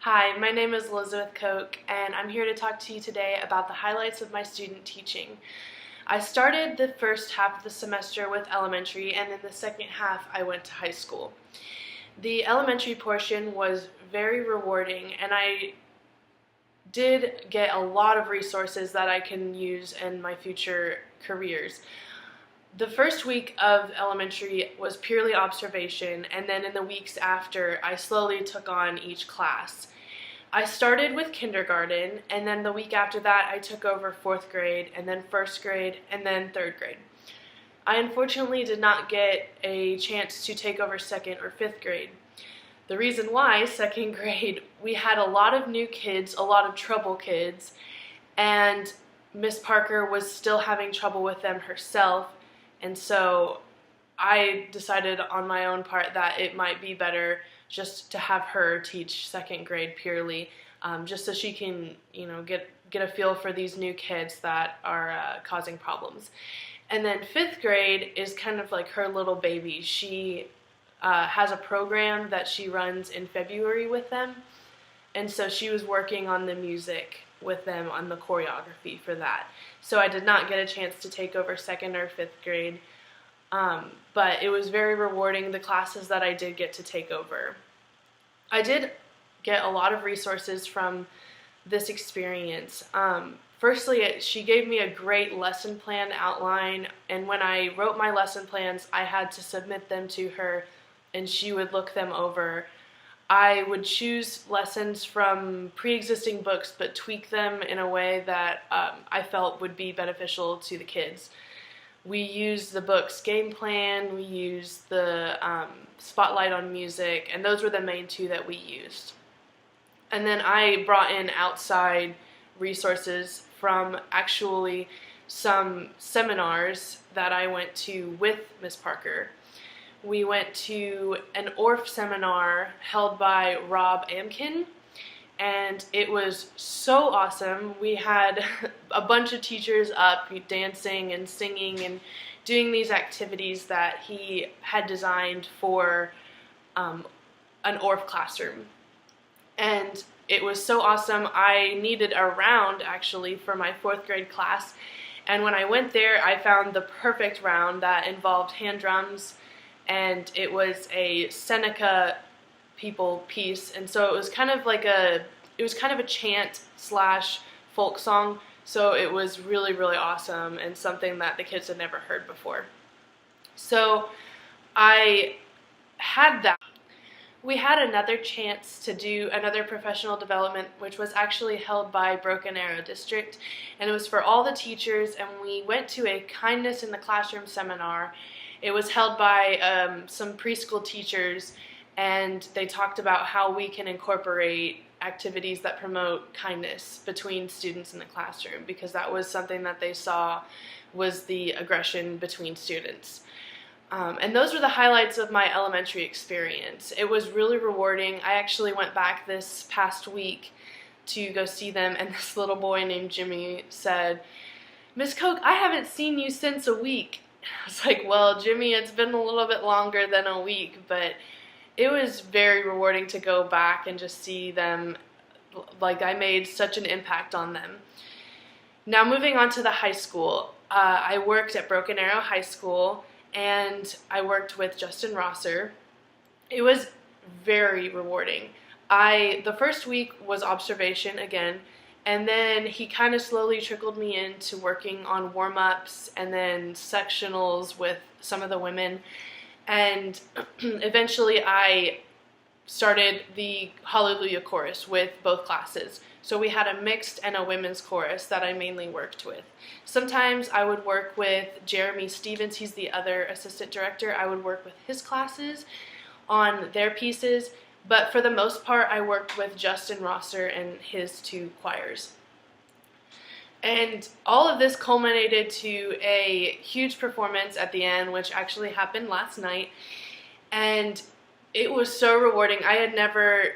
Hi, my name is Highlights-Koch, and I'm here to talk to you today about the highlights of my student teaching. I started the first half of the semester with elementary, and in the second half I went to high school. The elementary portion was very rewarding, and I did get a lot of resources that I can use in my future careers. The first week of elementary was purely observation, and then in the weeks after, I slowly took on each class. I started with kindergarten, and then the week after that, I took over 4th grade, and then 1st grade, and then 3rd grade. I unfortunately did not get a chance to take over 2nd or 5th grade. The reason why, 2nd grade, we had a lot of new kids, a lot of trouble kids, and Miss Parker was still having trouble with them herself. And so I decided on my own part that it might be better just to have her teach 2nd grade purely, just so she can, get a feel for these new kids that are causing problems. And then 5th grade is kind of like her little baby. She has a program that she runs in February with them, and so she was working on the music with them on the choreography for that. So I did not get a chance to take over 2nd or 5th grade, but it was very rewarding, the classes that I did get to take over. I did get a lot of resources from this experience. Firstly, she gave me a great lesson plan outline, and when I wrote my lesson plans, I had to submit them to her, and she would look them over. I would choose lessons from pre-existing books, but tweak them in a way that I felt would be beneficial to the kids. We used the book's game plan, we used the spotlight on music, and those were the main two that we used. And then I brought in outside resources from actually some seminars that I went to with Miss Parker. We went to an ORF seminar held by Rob Amkin, and it was so awesome. We had a bunch of teachers up dancing and singing and doing these activities that he had designed for an ORF classroom. And it was so awesome. I needed a round actually for my 4th grade class, and when I went there I found the perfect round that involved hand drums, and it was a Seneca people piece, and so it was kind of a chant slash folk song, so it was really, really awesome and something that the kids had never heard before. So I had that. We had another chance to do another professional development, which was actually held by Broken Arrow District, and it was for all the teachers, and we went to a kindness in the classroom seminar. It was held by some preschool teachers, and they talked about how we can incorporate activities that promote kindness between students in the classroom, because that was something that they saw was the aggression between students. And those were the highlights of my elementary experience. It was really rewarding. I actually went back this past week to go see them, and this little boy named Jimmy said, "Miss Koch, I haven't seen you since a week." I was like, "Well, Jimmy, it's been a little bit longer than a week," but it was very rewarding to go back and just see them, like I made such an impact on them. Now moving on to the high school. I worked at Broken Arrow High School, and I worked with Justin Rosser. It was very rewarding. The first week was observation again, and then he kind of slowly trickled me into working on warm-ups and then sectionals with some of the women, and eventually I started the Hallelujah chorus with both classes. So we had a mixed and a women's chorus that I mainly worked with. Sometimes I would work with Jeremy Stevens, he's the other assistant director. I would work with his classes on their pieces, but for the most part I worked with Justin Rosser and his 2 choirs. And all of this culminated to a huge performance at the end, which actually happened last night, and it was so rewarding. I had never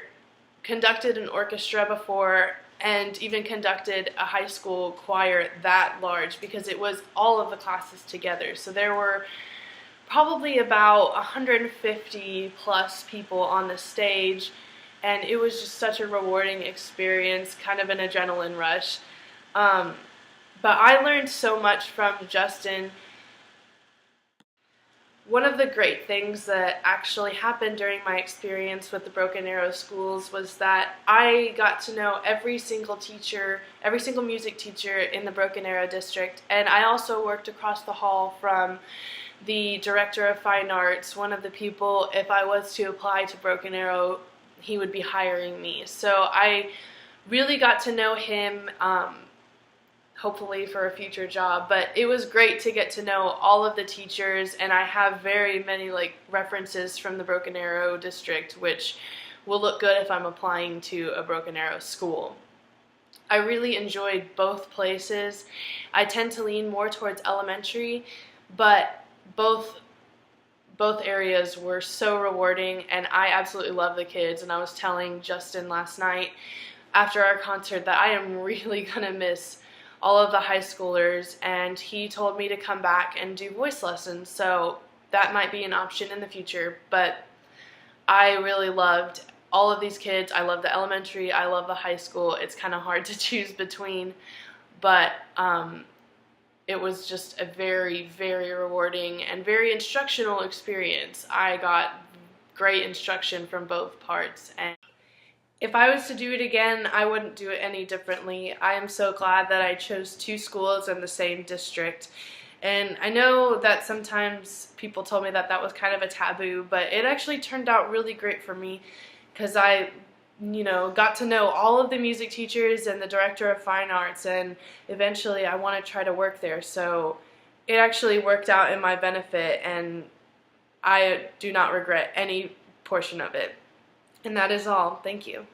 conducted an orchestra before, and even conducted a high school choir that large, because it was all of the classes together. So there were probably about 150 plus people on the stage, and it was just such a rewarding experience, kind of an adrenaline rush. Um, but I learned so much from Justin. One of the great things that actually happened during my experience with the Broken Arrow schools was that I got to know every single teacher, every single music teacher in the Broken Arrow district, and I also worked across the hall from the director of fine arts. One of the people, if I was to apply to Broken Arrow, he would be hiring me. So I really got to know him, hopefully for a future job, but it was great to get to know all of the teachers, and I have very many references from the Broken Arrow district, which will look good if I'm applying to a Broken Arrow school. I really enjoyed both places. I tend to lean more towards elementary, but both areas were so rewarding, and I absolutely love the kids. And I was telling Justin last night after our concert that I am really gonna miss all of the high schoolers, and he told me to come back and do voice lessons, so that might be an option in the future. But I really loved all of these kids. I love the elementary, I love the high school. It's kind of hard to choose between, but it was just a very, very rewarding and very instructional experience. I got great instruction from both parts, and if I was to do it again, I wouldn't do it any differently. I am so glad that I chose two schools in the same district. And I know that sometimes people told me that that was kind of a taboo, but it actually turned out really great for me because I, got to know all of the music teachers and the director of fine arts, and eventually I want to try to work there. So it actually worked out in my benefit, and I do not regret any portion of it. And that is all. Thank you.